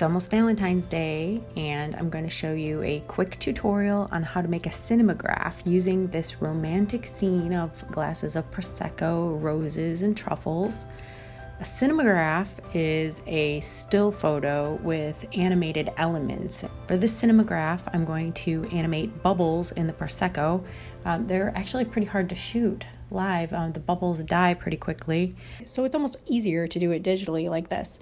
It's almost Valentine's Day, and I'm going to show you a quick tutorial on how to make a cinemagraph using this romantic scene of glasses of prosecco, roses, and truffles. A cinemagraph is a still photo with animated elements. For this cinemagraph, I'm going to animate bubbles in the prosecco. They're actually pretty hard to shoot live. The bubbles die pretty quickly, so it's almost easier to do it digitally like this.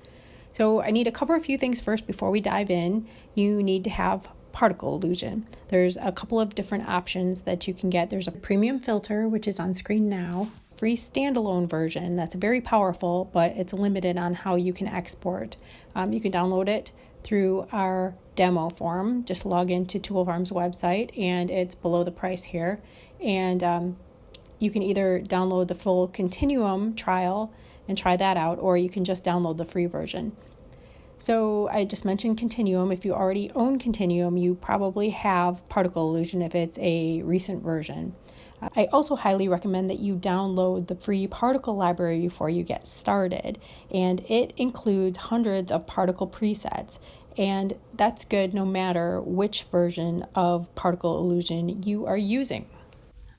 So I need to cover a few things first before we dive in. You need to have particle illusion. There's a couple of different options that you can get. There's a premium filter, which is on screen now. Free standalone version that's very powerful, but it's limited on how you can export. You can download it through our demo form. Just log into Toolfarm's website, and it's below the price here. And you can either download the full Continuum trial and try that out, or you can just download the free version. So I just mentioned Continuum. If you already own Continuum, you probably have Particle Illusion if it's a recent version. I also highly recommend that you download the free particle library before you get started, and it includes hundreds of particle presets, and that's good no matter which version of Particle Illusion you are using.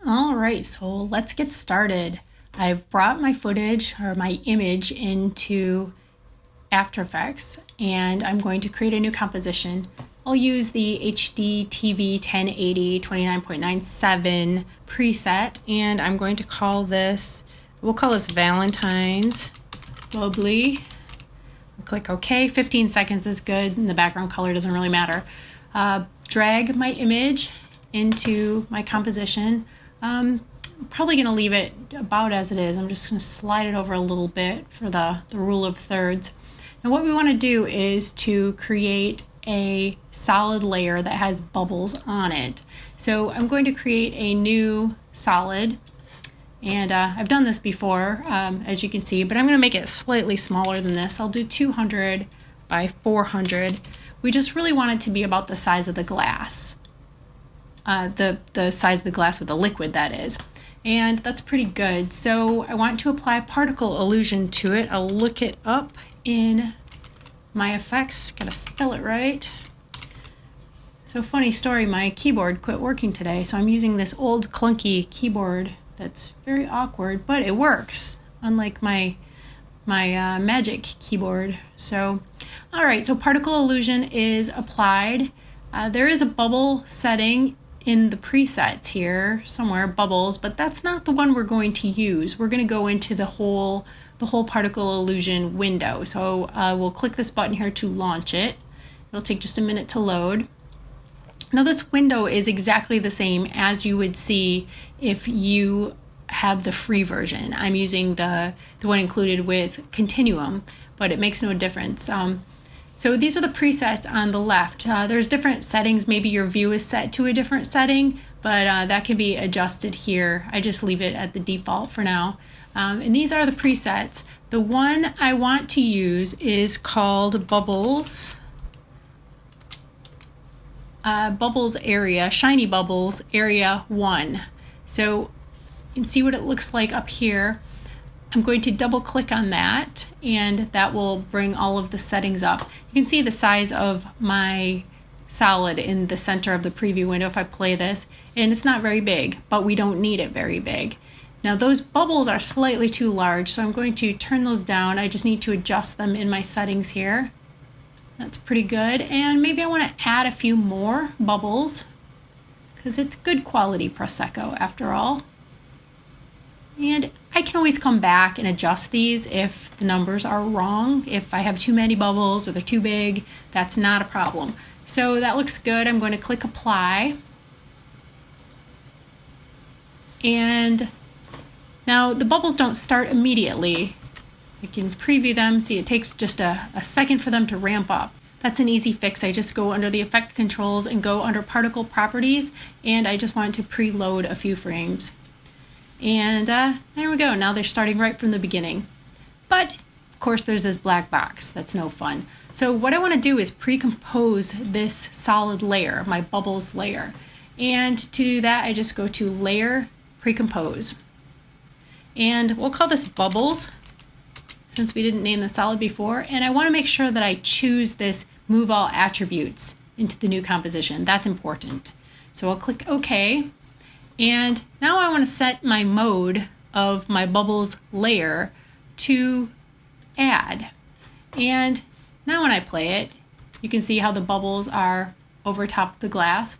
All right, so let's get started. I've brought my footage or my image into After Effects, and I'm going to create a new composition. I'll use the HD TV 1080 29.97 preset, and I'm going to call this, we'll call this Valentine's Bubbly. I'll click OK. 15 seconds is good, and the background color doesn't really matter. Drag my image into my composition. I'm probably going to leave it about as it is. I'm just going to slide it over a little bit for the rule of thirds. And what we want to do is to create a solid layer that has bubbles on it. So I'm going to create a new solid, and I've done this before, as you can see, but I'm going to make it slightly smaller than this. I'll do 200 by 400. We just really want it to be about the size of the glass. The size of the glass with the liquid, that is. And that's pretty good. So I want to apply particle illusion to it. I'll look it up in my effects. Gotta spell it right. So funny story, my keyboard quit working today, so I'm using this old clunky keyboard that's very awkward, but it works, unlike my magic keyboard. So, all right, so particle illusion is applied. There is a bubble setting in the presets here somewhere, bubbles, but that's not the one we're going to use. We're going to go into the whole particle illusion window. So we'll click this button here to launch it. It'll take just a minute to load. Now this window is exactly the same as you would see if you have the free version. I'm using the one included with Continuum, but it makes no difference. So these are the presets on the left. There's different settings. Maybe your view is set to a different setting, but that can be adjusted here. I just leave it at the default for now. And these are the presets. The one I want to use is called Bubbles. Bubbles Area, Shiny Bubbles Area 1. So you can see what it looks like up here. I'm going to double click on that, and that will bring all of the settings up. You can see the size of my solid in the center of the preview window if I play this, and it's not very big, but we don't need it very big. Now those bubbles are slightly too large, so I'm going to turn those down. I just need to adjust them in my settings here. That's pretty good, and maybe I want to add a few more bubbles because it's good quality prosecco after all. And I can always come back and adjust these if the numbers are wrong. If I have too many bubbles or they're too big, that's not a problem. So that looks good. I'm going to click apply. And now the bubbles don't start immediately. I can preview them. See, it takes just a second for them to ramp up. That's an easy fix. I just go under the effect controls and go under particle properties, and I just want to preload a few frames. And there we go. Now they're starting right from the beginning. But of course there's this black box. That's no fun. So what I want to do is pre-compose this solid layer, my bubbles layer. And to do that, I just go to Layer, Pre-compose. And we'll call this Bubbles, since we didn't name the solid before. And I want to make sure that I choose this move all attributes into the new composition. That's important. So I'll click OK. And now I want to set my mode of my bubbles layer to add. And now when I play it, you can see how the bubbles are over top of the glass,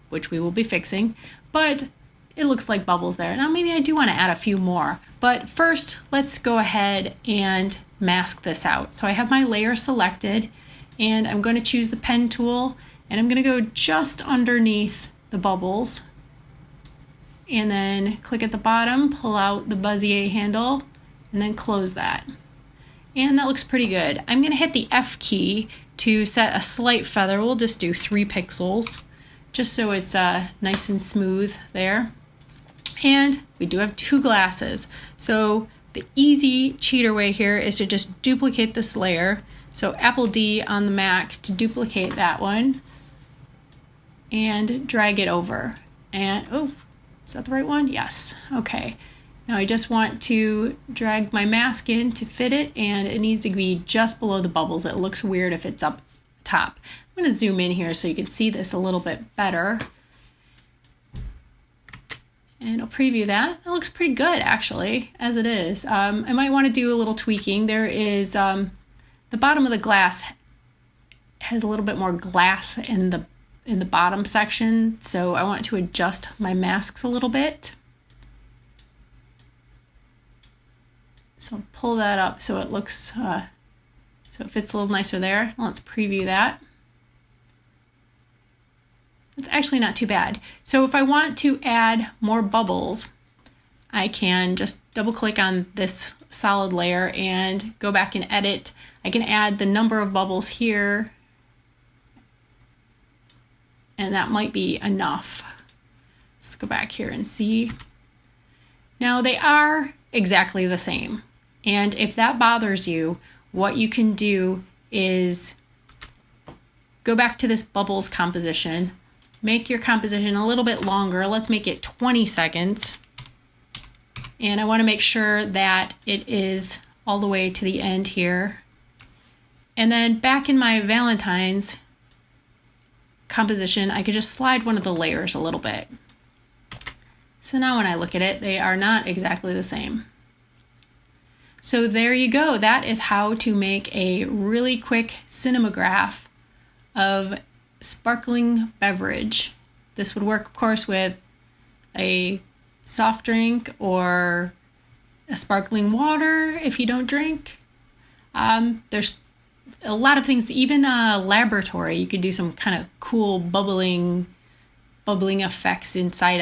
which we will be fixing, but it looks like bubbles there. Now maybe I do want to add a few more, but first let's go ahead and mask this out. So I have my layer selected, and I'm going to choose the pen tool, and I'm going to go just underneath the bubbles, and then click at the bottom, pull out the Bezier handle, and then close that. And that looks pretty good. I'm going to hit the F key to set a slight feather. We'll just do 3 pixels, just so it's nice and smooth there. And we do have 2 glasses. So the easy cheater way here is to just duplicate this layer. So Apple D on the Mac to duplicate that one and drag it over. And oh, is that the right one? Yes. Okay. Now I just want to drag my mask in to fit it, and it needs to be just below the bubbles. It looks weird if it's up top. I'm going to zoom in here so you can see this a little bit better. And I'll preview that. It looks pretty good actually, as it is. I might want to do a little tweaking. There is, the bottom of the glass has a little bit more glass in the bottom section, so I want to adjust my masks a little bit. So pull that up so it looks, so it fits a little nicer there. Let's preview that. It's actually not too bad. So if I want to add more bubbles, I can just double click on this solid layer and go back and edit. I can add the number of bubbles here, and that might be enough. Let's go back here and see. Now they are exactly the same. And if that bothers you, what you can do is go back to this bubbles composition, make your composition a little bit longer. Let's make it 20 seconds. And I want to make sure that it is all the way to the end here. And then back in my Valentine's composition, I could just slide one of the layers a little bit. So now when I look at it, they are not exactly the same. So there you go. That is how to make a really quick cinemagraph of sparkling beverage. This would work, of course, with a soft drink or a sparkling water if you don't drink. There's a lot of things, even a laboratory. You could do some kind of cool bubbling effects inside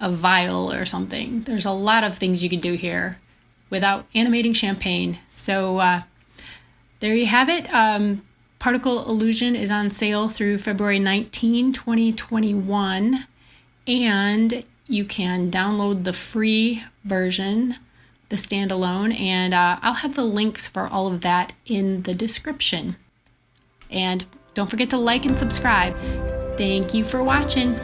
a vial or something. There's a lot of things you could do here without animating champagne. So there you have it. Particle Illusion is on sale through February 19, 2021. And you can download the free version, the standalone, and I'll have the links for all of that in the description. And don't forget to like and subscribe. Thank you for watching.